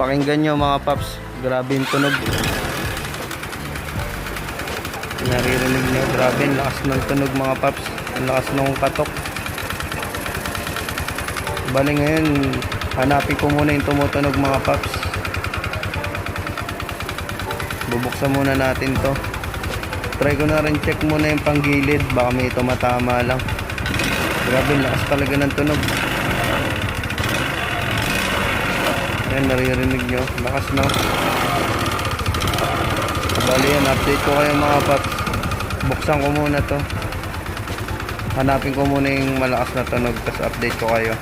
Pakinggan nyo mga paps, grabe yung tunog. Naririnig nyo, grabe ang lakas ng tunog mga paps, ang lakas ng katok. Bali ngayon, hanapin ko muna yung tumutunog mga paps. Bubuksan muna natin to. Try ko na rin check muna yung panggilid, baka may tumatama lang. Grabe ang lakas talaga ng tunog. Ayan, naririnig nyo, lakas na. Bali yan, update ko kayo mga paps. Buksan ko muna to, hanapin ko muna yung malakas na tunog, tapos update ko kayo.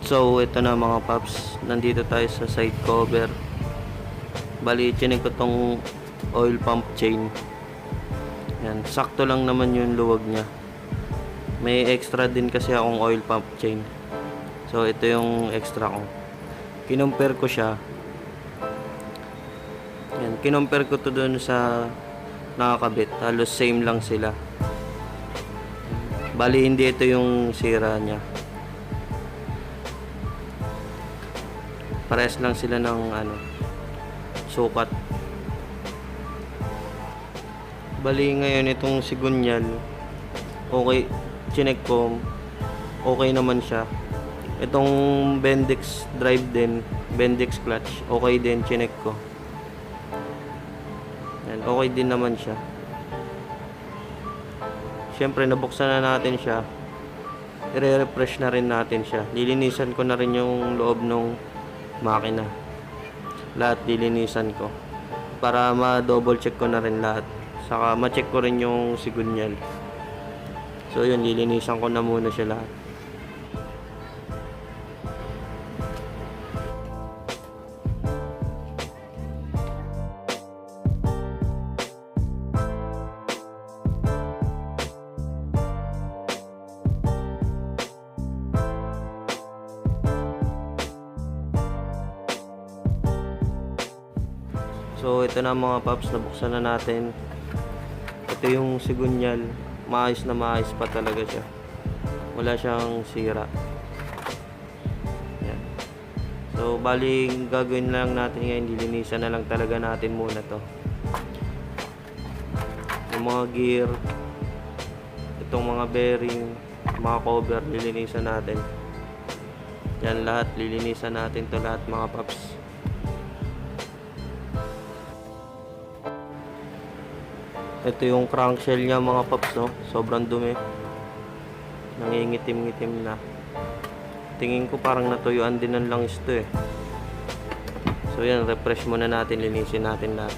So ito na mga paps, nandito tayo sa side cover. Bali chinig ko tong oil pump chain. Yan, sakto lang naman yung luwag nya. May extra din kasi akong oil pump chain. So ito yung extra ko. Kinompare ko siya. Yan, kinompare ko to dun sa nakakabit. Halos same lang sila. Bali hindi ito yung sira nya. Parehas lang sila ng sukat. Bali ngayon itong sigunyal, okay, chinek ko, okay naman siya. Itong Bendix drive din, Bendix clutch, okay din, chinek ko. Yan, okay din naman siya. Siyempre nabuksan na natin siya, i-refresh na rin natin siya. Lilinisan ko na rin yung loob ng makina, lahat lilinisan ko para ma-double check ko na rin lahat, saka ma-check ko rin yung sigunyal. So yun, lilinisan ko na muna siya lahat. So ito na mga paps, nabuksan na natin. Ito yung sigunyal, maayos na maayos pa talaga siya, wala siyang sira. Yan. So bali gagawin lang natin ngayon, lilinisan na lang talaga natin muna to. Yung mga gear, itong mga bearing, mga cover, lilinisan natin. Yan lahat, lilinisan natin to lahat mga paps. Ito yung crankshell niya mga paps, no? Sobrang dumi. Nangingitim-ngitim na. Tingin ko parang natuyuan din ng langis to eh. So yan, refresh muna natin, linisin natin lahat.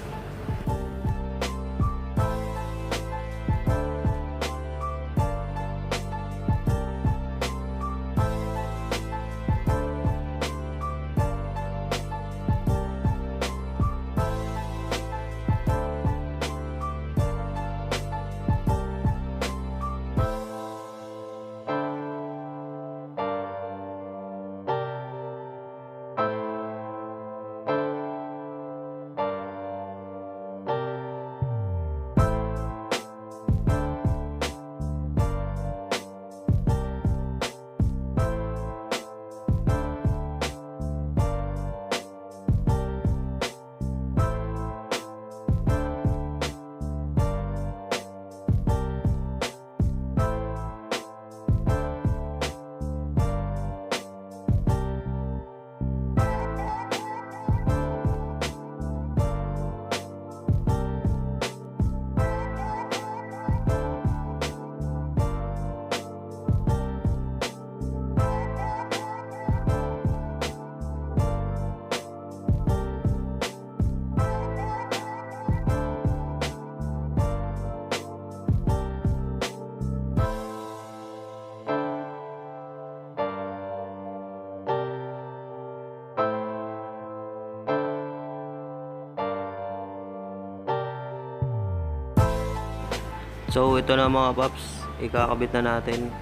So ito na mga paps, ikakabit na natin.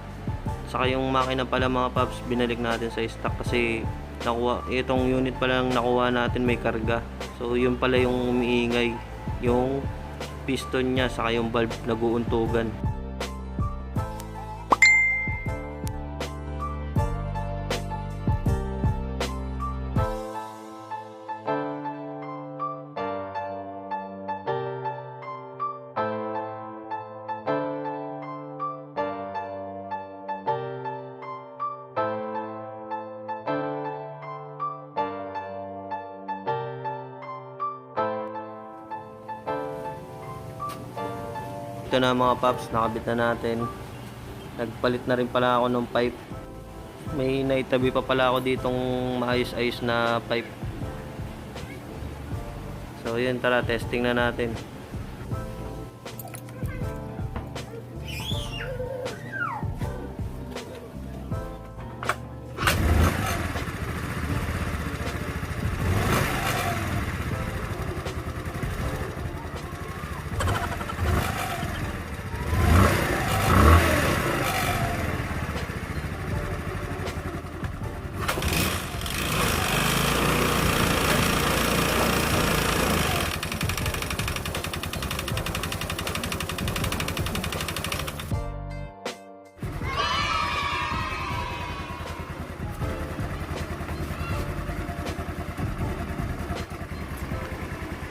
Saka yung makina pala mga paps, binalik natin sa stock kasi nakuha, itong unit pala lang nakuha natin may karga. So yun pala yung umiingay, yung piston niya saka yung valve nag-uuntugan. Ito na mga paps, nakabit na natin. Nagpalit na rin pala ako ng pipe. May naitabi pa pala ako ditong maayos-ayos na pipe. So yun, tara testing na natin.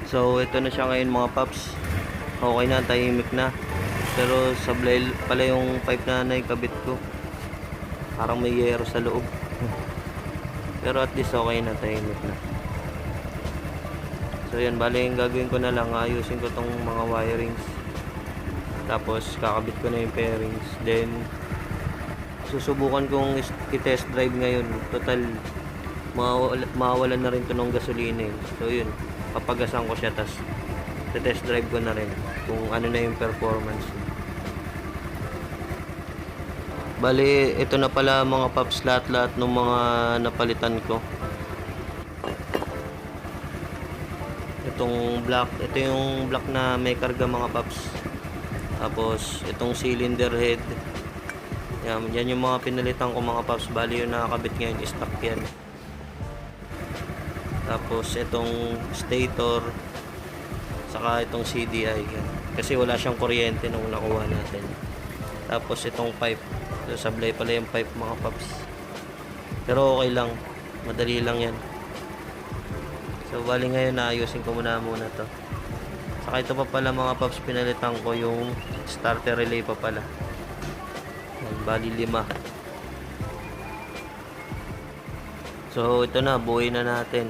So ito na siya ngayon mga paps. Okay na, tahimik na. Pero sablay pala yung pipe na naikabit ko. Parang may yero sa loob. Pero at least okay na, tahimik na. So yan, bali yung gagawin ko na lang, ayusin ko tong mga wirings. Tapos kakabit ko na yung pairings. Then susubukan kong i-test drive ngayon. Total mawawalan na rin to ng gasolina eh. So yun, papagasan ko siya, tas test drive ko na rin kung ano na yung performance. Bali ito na pala mga paps, lahat ng mga napalitan ko. Itong block, ito yung block na may karga mga paps. Tapos itong cylinder head, yan yung mga pinalitan ko mga paps. Bali yung nakakabit ngayon, stock yan. Tapos itong stator, saka itong CDI yan. Kasi wala siyang kuryente nung nakuha natin. Tapos itong pipe, so, sablay pala yung pipe mga paps. Pero okay lang, madali lang yan. So bali ngayon naayusin ko muna to. Saka ito pa pala mga paps, pinalitan ko yung starter relay pa pala. Bali 5. So ito na, buuin na natin.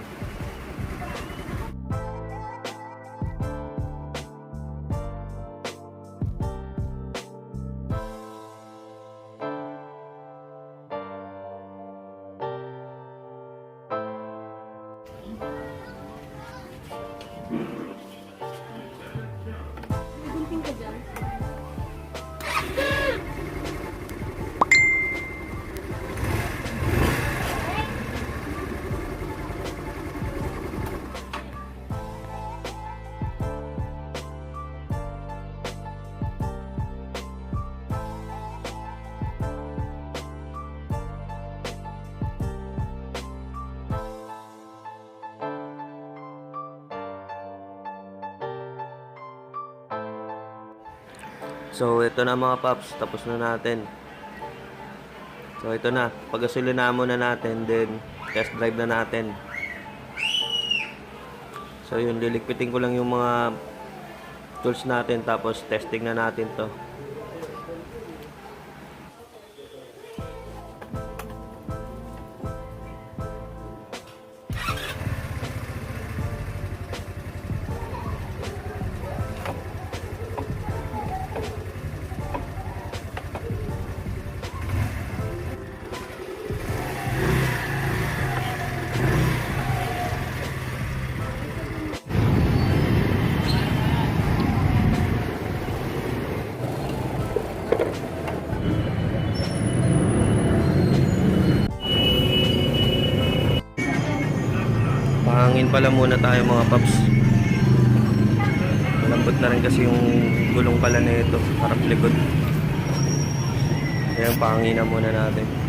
So ito na mga paps, tapos na natin. So ito na, pagasolina muna natin, then test drive na natin. So yun, lilikpitin ko lang yung mga tools natin, tapos testing na natin to. Hangin pala muna tayo mga paps. Malambot na rin kasi yung gulong pala nito, harap likod. Ayan, panginan muna natin.